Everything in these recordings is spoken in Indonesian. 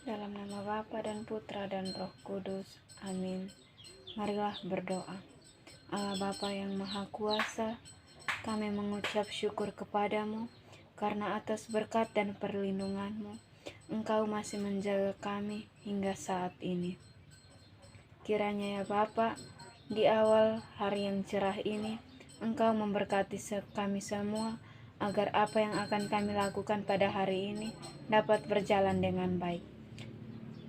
Dalam nama Bapa dan Putra dan Roh Kudus. Amin. Marilah berdoa. Allah Bapa yang Maha Kuasa, kami mengucap syukur kepadamu karena atas berkat dan perlindunganmu, Engkau masih menjaga kami hingga saat ini. Kiranya ya Bapa, di awal hari yang cerah ini, Engkau memberkati kami semua, agar apa yang akan kami lakukan pada hari ini dapat berjalan dengan baik.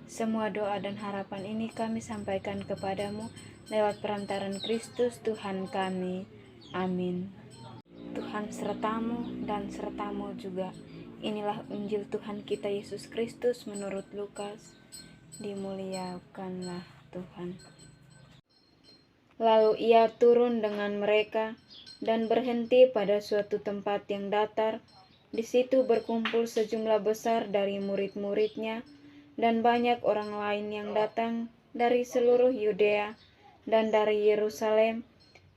Semua doa dan harapan ini kami sampaikan kepadamu lewat perantaran Kristus Tuhan kami. Amin. Tuhan sertamu dan sertamu juga. Inilah Injil Tuhan kita Yesus Kristus menurut Lukas. Dimuliakanlah Tuhan. Lalu ia turun dengan mereka dan berhenti pada suatu tempat yang datar. Di situ berkumpul sejumlah besar dari murid-muridnya dan banyak orang lain yang datang dari seluruh Yudea dan dari Yerusalem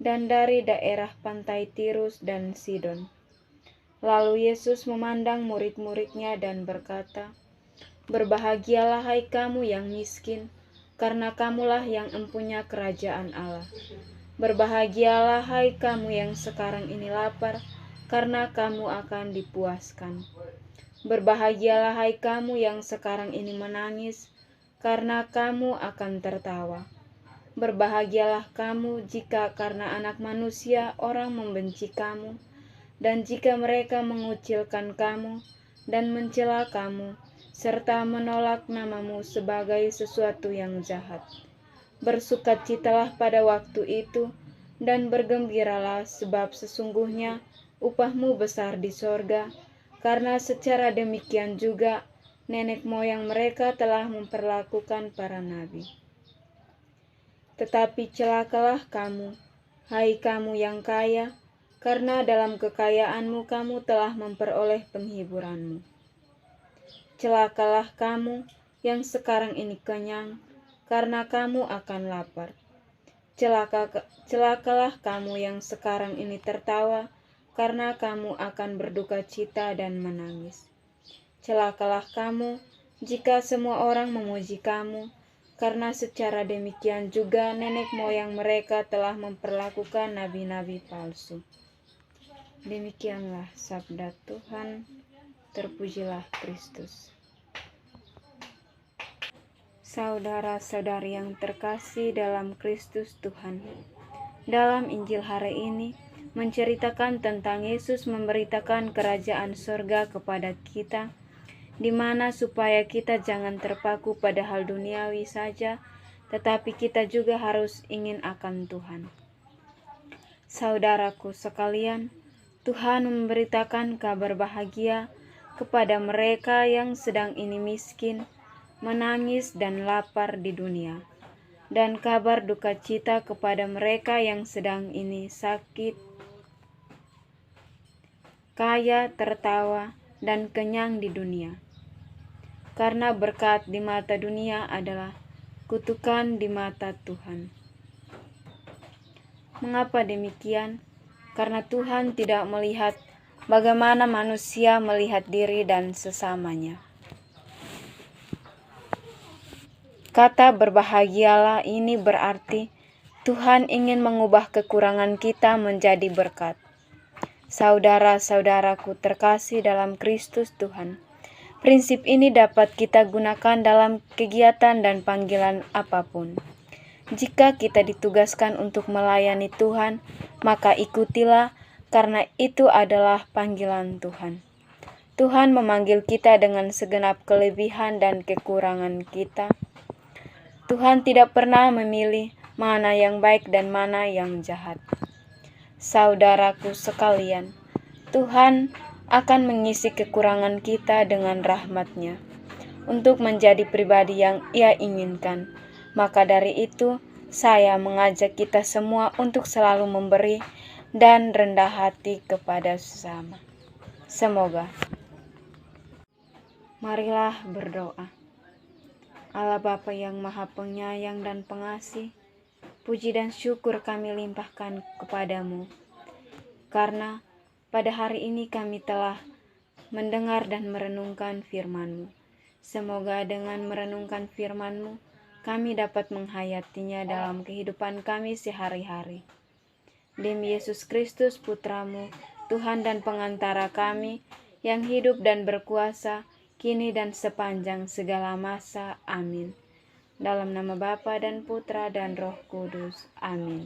dan dari daerah pantai Tirus dan Sidon. Lalu Yesus memandang murid-muridnya dan berkata, "Berbahagialah hai kamu yang miskin, karena kamulah yang empunya kerajaan Allah. Berbahagialah hai kamu yang sekarang ini lapar, karena kamu akan dipuaskan. Berbahagialah hai kamu yang sekarang ini menangis, karena kamu akan tertawa. Berbahagialah kamu jika karena Anak Manusia orang membenci kamu, dan jika mereka mengucilkan kamu dan mencela kamu, serta menolak namamu sebagai sesuatu yang jahat. Bersukacitalah pada waktu itu, dan bergembiralah, sebab sesungguhnya upahmu besar di sorga, karena secara demikian juga nenek moyang mereka telah memperlakukan para nabi. Tetapi celakalah kamu, hai kamu yang kaya, karena dalam kekayaanmu kamu telah memperoleh penghiburanmu. Celakalah kamu yang sekarang ini kenyang, karena kamu akan lapar. Celakalah kamu yang sekarang ini tertawa, karena kamu akan berduka cita dan menangis. Celakalah kamu jika semua orang memuji kamu, karena secara demikian juga nenek moyang mereka telah memperlakukan nabi-nabi palsu." Demikianlah sabda Tuhan, terpujilah Kristus. Saudara-saudari yang terkasih dalam Kristus Tuhan, dalam Injil hari ini menceritakan tentang Yesus memberitakan kerajaan surga kepada kita, di mana supaya kita jangan terpaku pada hal duniawi saja, tetapi kita juga harus ingin akan Tuhan. Saudaraku sekalian, Tuhan memberitakan kabar bahagia kepada mereka yang sedang ini miskin, menangis dan lapar di dunia, dan kabar duka cita kepada mereka yang sedang ini sakit, kaya, tertawa, dan kenyang di dunia. Karena berkat di mata dunia adalah kutukan di mata Tuhan. Mengapa demikian? Karena Tuhan tidak melihat bagaimana manusia melihat diri dan sesamanya. Kata berbahagialah ini berarti Tuhan ingin mengubah kekurangan kita menjadi berkat. Saudara-saudaraku terkasih dalam Kristus Tuhan, prinsip ini dapat kita gunakan dalam kegiatan dan panggilan apapun. Jika kita ditugaskan untuk melayani Tuhan, maka ikutilah, karena itu adalah panggilan Tuhan. Tuhan memanggil kita dengan segenap kelebihan dan kekurangan kita. Tuhan tidak pernah memilih mana yang baik dan mana yang jahat. Saudaraku sekalian, Tuhan akan mengisi kekurangan kita dengan rahmat-Nya untuk menjadi pribadi yang Ia inginkan. Maka dari itu, saya mengajak kita semua untuk selalu memberi dan rendah hati kepada sesama. Semoga. Marilah berdoa. Allah Bapa yang Maha Penyayang dan Pengasih, puji dan syukur kami limpahkan kepadamu, karena pada hari ini kami telah mendengar dan merenungkan firman-Mu. Semoga dengan merenungkan firman-Mu, kami dapat menghayatinya dalam kehidupan kami sehari-hari. Demi Yesus Kristus Putra-Mu, Tuhan dan pengantara kami, yang hidup dan berkuasa, kini dan sepanjang segala masa. Amin. Dalam nama Bapa dan Putra dan Roh Kudus. Amin.